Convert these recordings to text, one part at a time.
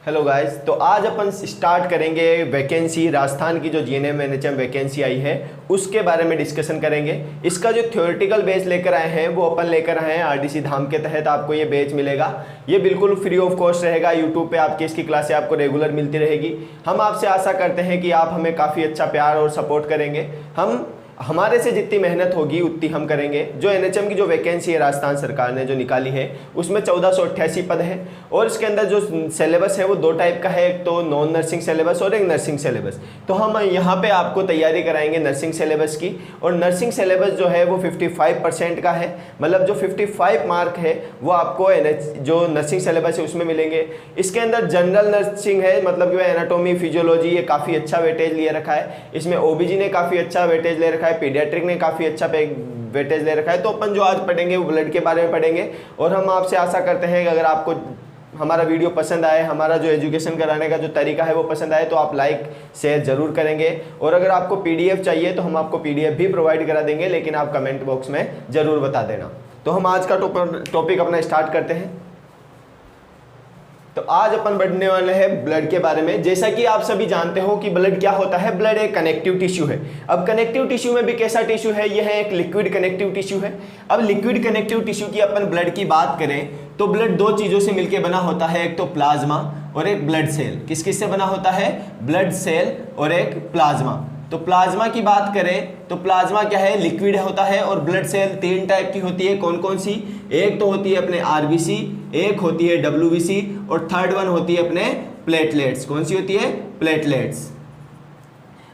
Hello guys, तो आज अपन start करेंगे वैकेंसी राजस्थान की जो जीएनएम एनएचएम वैकेंसी आई है उसके बारे में डिस्कशन करेंगे। इसका जो थ्योरेटिकल बेस लेकर आए हैं वो अपन लेकर आए हैं आरडीसी धाम के तहत आपको ये बैच मिलेगा। ये बिल्कुल फ्री ऑफ कॉस्ट रहेगा। यूट्यूब पे आपकी इसकी क्लासें आपको रेगुलर मिलती रहेगी। हम आपसे आशा करते हैं कि आप हमें काफ़ी अच्छा प्यार और सपोर्ट करेंगे। हमारे से जितनी मेहनत होगी उतनी हम करेंगे। जो एनएचएम की जो वैकेंसी है राजस्थान सरकार ने जो निकाली है उसमें 1488 पद है और इसके अंदर जो सिलेबस है वो दो टाइप का है, एक तो नॉन नर्सिंग सिलेबस और एक नर्सिंग सिलेबस। तो हम यहाँ पे आपको तैयारी कराएंगे नर्सिंग सिलेबस की। और नर्सिंग सिलेबस जो है वो 55% का है, मतलब जो 55 मार्क है वो आपको जो नर्सिंग सिलेबस है उसमें मिलेंगे। इसके अंदर जनरल नर्सिंग है, मतलब कि एनाटोमी फिजियोलॉजी, ये काफ़ी अच्छा वेटेज ले रखा है। इसमें ओबीजी ने काफ़ी अच्छा वेटेज ले रखा है, पीडियाट्रिक ने काफ़ी अच्छा वेटेज ले रखा है। तो अपन जो आज पढ़ेंगे वो ब्लड के बारे में पढ़ेंगे। और हम आपसे आशा करते हैं कि अगर आपको हमारा वीडियो पसंद आए, हमारा जो एजुकेशन कराने का जो तरीका है वो पसंद आए तो आप लाइक शेयर जरूर करेंगे। और अगर आपको पीडीएफ चाहिए तो हम आपको पीडीएफ भी प्रोवाइड करा देंगे, लेकिन आप कमेंट बॉक्स में ज़रूर बता देना। तो हम आज का टॉपिक अपना स्टार्ट करते हैं। तो आज अपन बढ़ने वाले हैं ब्लड के बारे में। जैसा कि आप सभी जानते हो कि ब्लड क्या होता है। ब्लड एक कनेक्टिव टिश्यू है। अब कनेक्टिव टिश्यू में भी कैसा टिश्यू है, यह एक लिक्विड कनेक्टिव टिश्यू है। अब लिक्विड कनेक्टिव टिश्यू की अपन ब्लड की बात करें तो ब्लड दो चीज़ों से मिलकर बना होता है, एक तो प्लाज्मा और एक ब्लड सेल। किस किस से बना होता है? ब्लड सेल और एक प्लाज्मा। तो प्लाज्मा की बात करें तो प्लाज्मा क्या है? लिक्विड होता है। और ब्लड सेल तीन टाइप की होती है। कौन कौन सी? एक तो होती है अपने आरबीसी, एक होती है डब्ल्यूबीसी और थर्ड वन होती है अपने प्लेटलेट्स। कौन सी होती है? प्लेटलेट्स।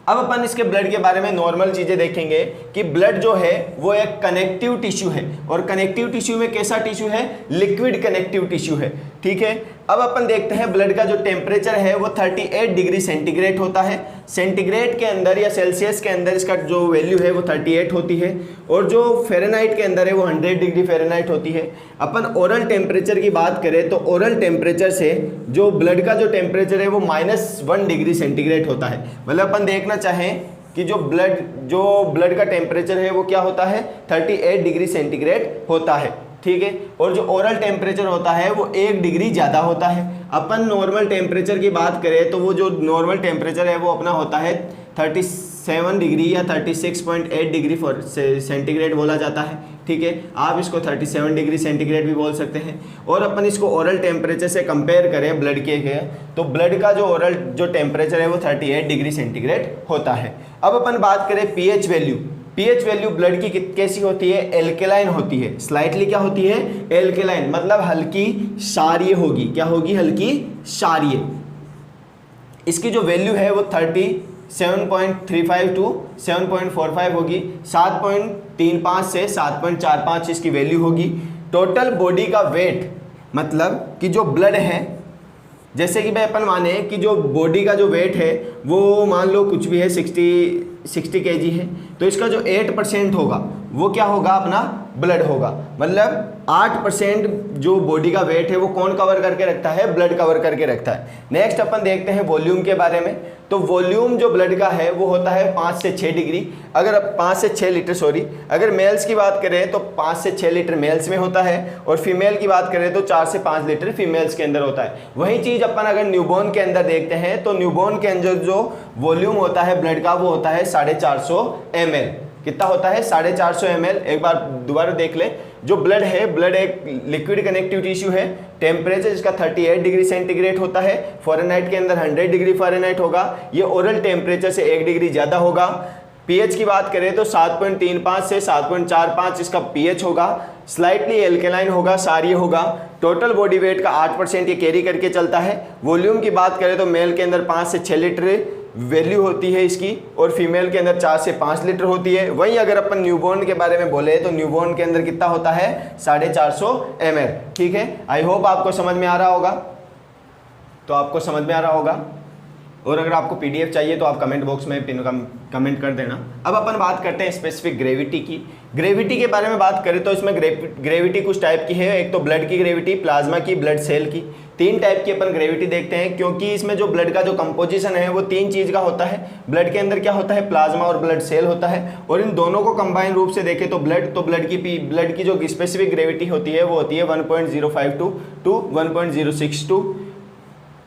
अब अपन इसके ब्लड के बारे में नॉर्मल चीजें देखेंगे कि ब्लड जो है वो एक कनेक्टिव टिश्यू है। और कनेक्टिव टिश्यू में कैसा टिश्यू है? लिक्विड कनेक्टिव टिश्यू है। ठीक है। अब अपन देखते हैं ब्लड का जो टेम्परेचर है वो 38 डिग्री सेंटीग्रेड होता है। सेंटीग्रेड के अंदर या सेल्सियस के अंदर इसका जो वैल्यू है वो 38 होती है। और जो फ़ारेनहाइट के अंदर है वो 100 डिग्री फ़ारेनहाइट होती है। अपन ओरल टेम्परेचर की बात करें तो ओरल टेम्परेचर से जो ब्लड का जो टेम्परेचर है वो -1 डिग्री सेंटीग्रेड होता है। मतलब अपन देखना चाहें कि जो ब्लड का टेम्परेचर है वो क्या होता है? 38 डिग्री सेंटीग्रेड होता है। ठीक है। और जो ओरल टेम्परेचर होता है वो 1 डिग्री ज़्यादा होता है। अपन नॉर्मल टेम्परेचर की बात करें तो वो जो नॉर्मल टेम्परेचर है वो अपना होता है 37 डिग्री या 36.8 डिग्री सेंटीग्रेड बोला जाता है। ठीक है। आप इसको 37 डिग्री सेंटीग्रेड भी बोल सकते हैं। और अपन इसको ओरल टेम्परेचर से कंपेयर करें ब्लड के तो ब्लड का जो ओरल जो टेम्परेचर है वो 38 डिग्री सेंटीग्रेड होता है। अब अपन बात करें pH value. PH value blood की कैसी होती है? एल्केलाइन होती है। स्लाइटली क्या होती है? एल्केलाइन, मतलब हल्की क्षारीय होगी। क्या होगी? हल्की क्षारीय। इसकी जो वैल्यू है वो 37.35 टू 7.45 होगी। 7.35 से 7.45 इसकी वैल्यू होगी। टोटल बॉडी का वेट, मतलब कि जो ब्लड है, जैसे कि भाई अपन माने कि जो बॉडी का जो वेट है वो मान लो कुछ भी है 60 kg है, तो इसका जो 8% होगा वो क्या होगा? अपना ब्लड होगा। मतलब 8% जो बॉडी का वेट है वो कौन कवर करके रखता है? ब्लड कवर करके रखता है। नेक्स्ट अपन देखते हैं वॉल्यूम के बारे में। तो वॉल्यूम जो ब्लड का है वो होता है 5 से 6 डिग्री, अगर 5 से 6 लीटर सॉरी। अगर मेल्स की बात करें तो 5 से 6 लीटर मेल्स में होता है। और फीमेल की बात करें तो 4 से 5 लीटर फीमेल्स के अंदर होता है। वही चीज़ अपन अगर न्यूबॉर्न के अंदर देखते हैं तो न्यूबॉर्न के अंदर जो वॉल्यूम होता है ब्लड का वो होता है 450 ml। कितना होता है? 450 ml। एक बार दोबारा देख ले। जो ब्लड है, ब्लड एक लिक्विड कनेक्टिव टिश्यू है। टेम्परेचर इसका 38 डिग्री सेंटीग्रेड होता है। फ़ारेनहाइट के अंदर 100 डिग्री फ़ारेनहाइट होगा। ये ओरल टेम्परेचर से 1 डिग्री ज़्यादा होगा। पीएच की बात करें तो 7.35 से 7.45 इसका पीएच होगा। स्लाइटली एल्केलाइन होगा, क्षारीय होगा। टोटल बॉडी वेट का 8% ये कैरी करके चलता है। वॉल्यूम की बात करें तो मेल के अंदर 5 से 6 लीटर वैल्यू होती है इसकी और फीमेल के अंदर 4 से 5 लीटर होती है। वहीं अगर अपन न्यूबॉर्न के बारे में बोले तो न्यूबॉर्न के अंदर कितना होता है? 450 ml। ठीक है। आई होप आपको समझ में आ रहा होगा। तो आपको समझ में आ रहा होगा। और अगर आपको पीडीएफ चाहिए तो आप कमेंट बॉक्स में कमेंट कर देना। अब अपन बात करते हैं स्पेसिफिक ग्रेविटी की। ग्रेविटी के बारे में बात करें तो इसमें ग्रेविटी कुछ टाइप की है। एक तो ब्लड की ग्रेविटी, प्लाज्मा की, ब्लड सेल की। 3 टाइप की अपन ग्रेविटी देखते हैं, क्योंकि इसमें जो ब्लड का जो कंपोजिशन है वो 3 चीज़ का होता है। ब्लड के अंदर क्या होता है? प्लाज्मा और ब्लड सेल होता है। और इन दोनों को कंबाइन रूप से देखें तो ब्लड की जो स्पेसिफिक ग्रेविटी होती है वो होती है 1.052 टू 1.062।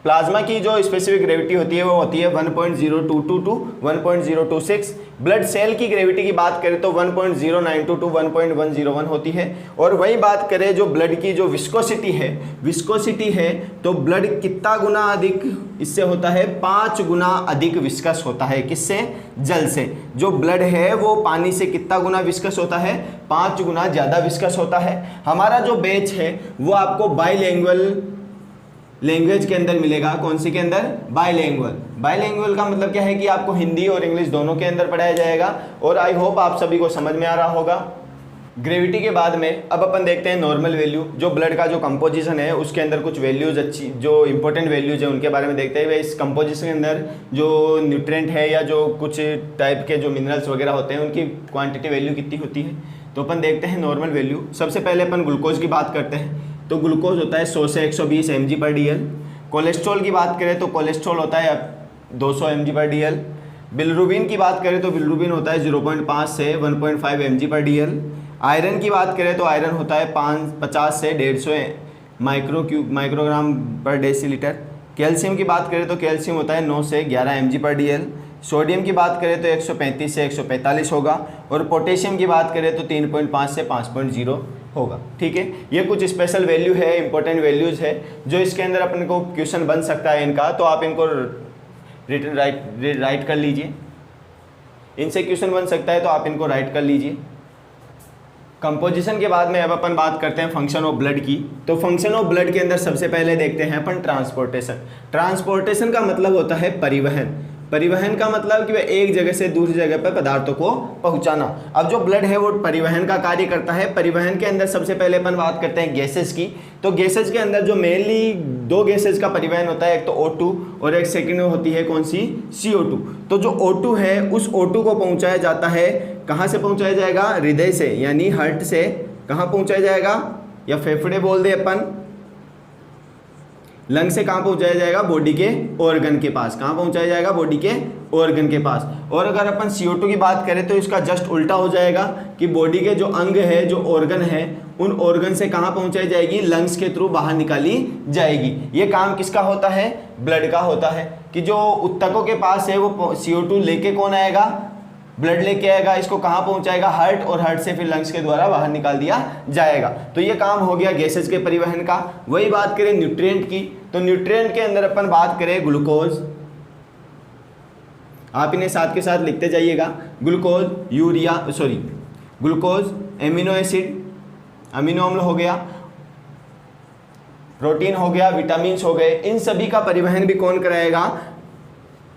प्लाज्मा की जो स्पेसिफिक ग्रेविटी होती है वो होती है 1.022 टू 1.026। ब्लड सेल की ग्रेविटी की बात करें तो 1.092 टू 1.101 होती है। और वही बात करें जो ब्लड की जो विस्कोसिटी है तो ब्लड कितना गुना अधिक इससे होता है, 5 गुना अधिक विस्कस होता है। किससे? जल से। जो ब्लड है वो पानी से कितना गुना विस्कस होता है? 5 गुना ज़्यादा विस्कस होता है। हमारा जो बैच है वो आपको बाइलिंगुअल लैंग्वेज के अंदर मिलेगा। कौन सी के अंदर? बाइलिंगुअल का मतलब क्या है कि आपको हिंदी और इंग्लिश दोनों के अंदर पढ़ाया जाएगा। और आई होप आप सभी को समझ में आ रहा होगा। ग्रेविटी के बाद में अब अपन देखते हैं नॉर्मल वैल्यू। जो ब्लड का जो कंपोजिशन है उसके अंदर कुछ वैल्यूज अच्छी जो इंपॉर्टेंट वैल्यूज है उनके बारे में देखते हैं। इस कंपोजिशन के अंदर जो न्यूट्रिएंट है या जो कुछ टाइप के जो मिनरल्स वगैरह होते हैं उनकी क्वांटिटी वैल्यू कितनी होती है। तो अपन देखते हैं नॉर्मल वैल्यू। सबसे पहले अपन ग्लूकोज की बात करते हैं तो ग्लूकोज होता है 100 से 120 mg/dl। कोलेस्ट्रॉल की बात करें तो कोलेस्ट्रॉल होता है 200 mg/dl। बिलरुबिन की बात करें तो बिलरुबिन होता है 0.5 से 1.5 mg/dl। आयरन की बात करें तो आयरन होता है 50 से 150 माइक्रोग्राम पर डेसीलीटर। कैल्शियम की बात करें तो कैल्शियम होता है 9 से 11 mg/dl। सोडियम की बात करें तो 135 से 145 होगा। और पोटेशियम की बात करें तो 3.5 से 5.0 होगा। ठीक है, ये कुछ स्पेशल वैल्यू है, इंपॉर्टेंट वैल्यूज़ है जो इसके अंदर अपन को क्वेश्चन बन सकता है इनका। तो आप इनको रिटन राइट कर लीजिए। इनसे क्वेश्चन बन सकता है तो आप इनको राइट कर लीजिए। कंपोजिशन के बाद में अब अपन बात करते हैं फंक्शन ऑफ ब्लड की। तो फंक्शन ऑफ ब्लड के अंदर सबसे पहले देखते हैं अपन ट्रांसपोर्टेशन। ट्रांसपोर्टेशन का मतलब होता है परिवहन। परिवहन का मतलब कि वह एक जगह से दूसरी जगह पर पदार्थों को पहुंचाना। अब जो ब्लड है वो परिवहन का कार्य करता है। परिवहन के अंदर सबसे पहले अपन बात करते हैं गैसेस की। तो गैसेस के अंदर जो मेनली 2 गैसेस का परिवहन होता है, एक तो O2 और एक सेकंड में होती है कौन सी? CO2। तो जो O2 है उस O2 को पहुंचाया जाता है, कहाँ से पहुंचाया जाएगा? हृदय से, यानी हार्ट से। कहाँ पहुंचाया जाएगा? या फेफड़े बोल दे अपन, लंग से कहाँ पहुंचाया जाएगा? बॉडी के ऑर्गन के पास। कहाँ पहुंचाया जाएगा? बॉडी के ऑर्गन के पास। और अगर अपन CO2 की बात करें तो इसका जस्ट उल्टा हो जाएगा कि बॉडी के जो अंग है, जो ऑर्गन है, उन ऑर्गन से कहाँ पहुंचाई जाएगी? लंग्स के थ्रू बाहर निकाली जाएगी। ये काम किसका होता है? ब्लड का होता है। कि जो ऊतकों के पास है वो CO2 लेके कौन आएगा? ब्लड लेके आएगा। इसको कहाँ पहुंचाएगा? हार्ट, और हार्ट से फिर लंग्स के द्वारा बाहर निकाल दिया जाएगा। तो ये काम हो गया गैसेस के परिवहन का। वही बात करें न्यूट्रिएंट की, तो न्यूट्रिएंट के अंदर अपन बात करें ग्लूकोज। आप इन्हें साथ के साथ लिखते जाइएगा। ग्लूकोज, एमिनो एसिड, अमीनो अम्ल हो गया, प्रोटीन हो गया, विटामिन्स हो गए। इन सभी का परिवहन भी कौन कराएगा?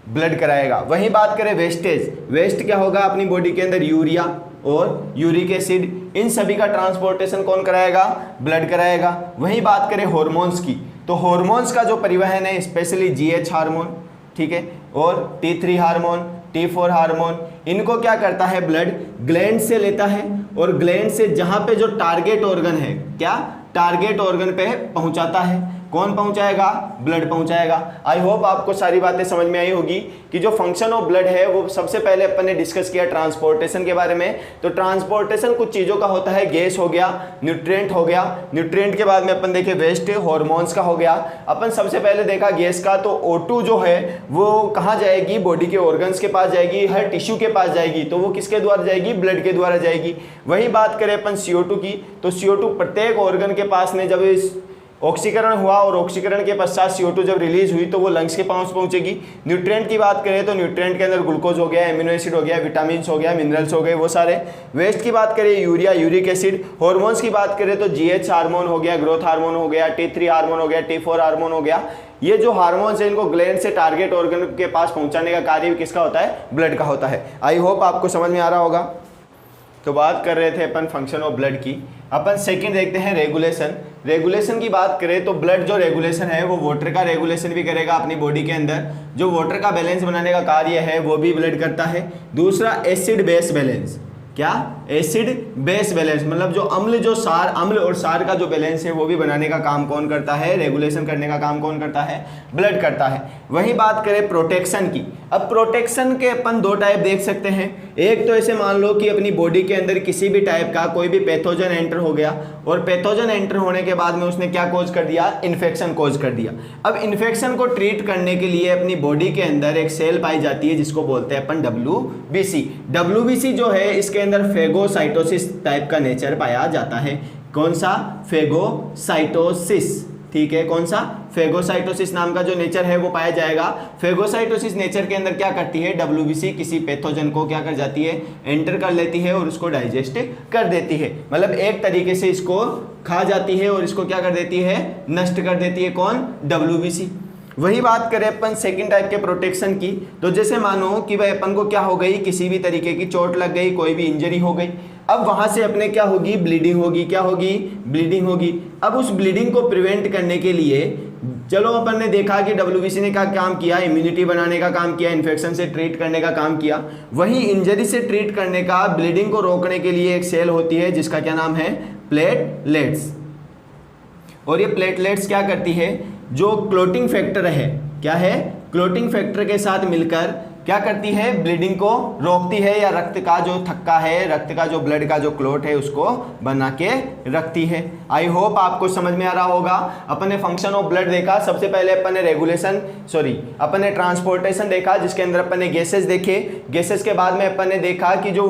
ब्लड कराएगा। वहीं बात करें वेस्टेज, वेस्ट क्या होगा अपनी बॉडी के अंदर? यूरिया और यूरिक एसिड। इन सभी का ट्रांसपोर्टेशन कौन कराएगा? ब्लड कराएगा। वहीं बात करें हार्मोन्स की, तो हार्मोन्स का जो परिवहन है स्पेशली GH हार्मोन, ठीक है, और T3 हार्मोन, T4 हार्मोन, इनको क्या करता है? ब्लड ग्लैंड से लेता है और ग्लैंड से जहां पे जो टारगेट ऑर्गन है, क्या टारगेट ऑर्गन पे पहुंचाता है। कौन पहुंचाएगा? ब्लड पहुंचाएगा। आई होप आपको सारी बातें समझ में आई होगी कि जो फंक्शन ऑफ ब्लड है वो सबसे पहले अपन ने डिस्कस किया ट्रांसपोर्टेशन के बारे में। तो ट्रांसपोर्टेशन कुछ चीज़ों का होता है, गैस हो गया, न्यूट्रिएंट हो गया, न्यूट्रिएंट के बाद में अपन देखे वेस्ट, हार्मोन्स का हो गया। अपन सबसे पहले देखा गैस का, तो O2 जो है वो कहाँ जाएगी? बॉडी के ऑर्गन्स के पास जाएगी, हर टिश्यू के पास जाएगी। तो वो किसके द्वारा जाएगी? ब्लड के द्वारा जाएगी। वही बात करें अपन CO2 की, तो CO2 प्रत्येक ऑर्गन के पास में जब इस ऑक्सीकरण हुआ और ऑक्सीकरण के पश्चात CO2 जब रिलीज हुई तो वो लंग्स के पास पहुंचेगी। न्यूट्रिएंट की बात करें तो न्यूट्रिएंट के अंदर ग्लूकोज हो गया, एमिनो एसिड हो गया, विटामिन्स हो गया, मिनरल्स हो गए, वो सारे। वेस्ट की बात करें यूरिया, यूरिक एसिड। हार्मोन्स की बात करें तो GH हार्मोन हो गया, ग्रोथ हार्मोन हो गया, T3 हार्मोन हो गया, T4 हार्मोन हो गया। ये जो हार्मोन्स है इनको ग्लैंड से टारगेट ऑर्गन के पास पहुंचाने का कार्य किसका होता है? ब्लड का होता है। आई होप आपको समझ में आ रहा होगा। तो बात कर रहे थे अपन फंक्शन ऑफ ब्लड की। अपन सेकंड देखते हैं रेगुलेशन। रेगुलेशन की बात करें तो ब्लड जो रेगुलेशन है वो वाटर का रेगुलेशन भी करेगा अपनी बॉडी के अंदर। जो वाटर का बैलेंस बनाने का कार्य है वो भी ब्लड करता है। दूसरा एसिड बेस बैलेंस, क्या? एसिड बेस बैलेंस, मतलब जो अम्ल जो सार, अम्ल और सार का जो बैलेंस है वो भी बनाने का काम कौन करता है, रेगुलेशन करने का काम कौन करता है, ब्लड करता है। वही बात करें प्रोटेक्शन की, अब प्रोटेक्शन के अपन दो टाइप देख सकते हैं। एक तो ऐसे मान लो कि अपनी बॉडी के अंदर किसी भी टाइप का कोई भी पैथोजन एंटर हो गया, और पैथोजन एंटर होने के बाद में उसने क्या कॉज कर दिया, इन्फेक्शन कॉज कर दिया। अब इन्फेक्शन को ट्रीट करने के लिए अपनी बॉडी के अंदर एक सेल पाई जाती है जिसको बोलते हैं अपन WBC। WBC जो है इसके अंदर फेगोसाइटोसिस टाइप का नेचर पाया जाता है। कौन सा, फेगोसाइटोसिस, ठीक है, कौन सा, फेगोसाइटोसिस नाम का जो नेचर है वो पाया जाएगा। फेगोसाइटोसिस नेचर के अंदर क्या करती है, WBC किसी पैथोजन को क्या कर जाती है, एंटर कर लेती है और उसको डाइजेस्ट कर देती है, मतलब एक तरीके से इसको खा जाती है और इसको क्या कर देती है, नष्ट कर देती है। कौन, WBC। वही बात करें अपन सेकंड टाइप के प्रोटेक्शन की, तो जैसे मानो कि भाई अपन को क्या हो गई, किसी भी तरीके की चोट लग गई, कोई भी इंजरी हो गई, अब वहां से अपने क्या होगी, ब्लीडिंग होगी, क्या होगी, ब्लीडिंग होगी। अब उस ब्लीडिंग को प्रिवेंट करने के लिए चलो अपन ने देखा कि WBC ने क्या काम किया, इम्यूनिटी बनाने का काम किया, इन्फेक्शन से ट्रीट करने का काम किया। वही इंजरी से ट्रीट करने का, ब्लीडिंग को रोकने के लिए एक सेल होती है जिसका क्या नाम है, प्लेटलेट्स। और ये प्लेटलेट्स क्या करती है, जो क्लोटिंग फैक्टर है, क्या है, क्लोटिंग फैक्टर के साथ मिलकर क्या करती है, ब्लीडिंग को रोकती है, या रक्त का जो थक्का है, रक्त का जो ब्लड का जो क्लोट है उसको बना के रखती है। आई होप आपको समझ में आ रहा होगा। अपन ने फंक्शन ऑफ ब्लड देखा, सबसे पहले अपन ने अपन ने ट्रांसपोर्टेशन देखा जिसके अंदर अपन ने गैसेस देखे। गैसेस के बाद में अपन ने देखा कि जो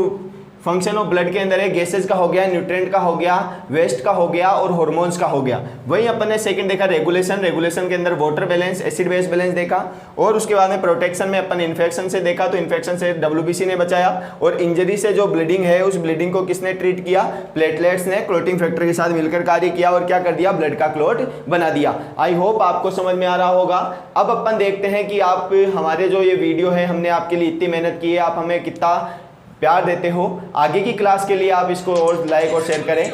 फंक्शन ऑफ ब्लड के अंदर है, गैसेस का हो गया, न्यूट्रिएंट का हो गया, वेस्ट का हो गया और हार्मोन्स का हो गया। वही अपन ने सेकंड देखा रेगुलेशन के अंदर water balance, acid base balance देखा। और उसके बाद में प्रोटेक्शन में अपन इन्फेक्शन से देखा, तो इन्फेक्शन से WBC ने बचाया, और इंजरी से जो ब्लीडिंग है उस ब्लीडिंग को किसने ट्रीट किया, प्लेटलेट्स ने क्लोटिंग फैक्टर के साथ मिलकर कार्य किया और क्या कर दिया, ब्लड का क्लोट बना दिया। आई होप आपको समझ में आ रहा होगा। अब अपन देखते हैं कि आप हमारे जो ये वीडियो है, हमने आपके लिए इतनी मेहनत की है, आप हमें कितना प्यार देते हो। आगे की क्लास के लिए आप इसको और लाइक और शेयर करें।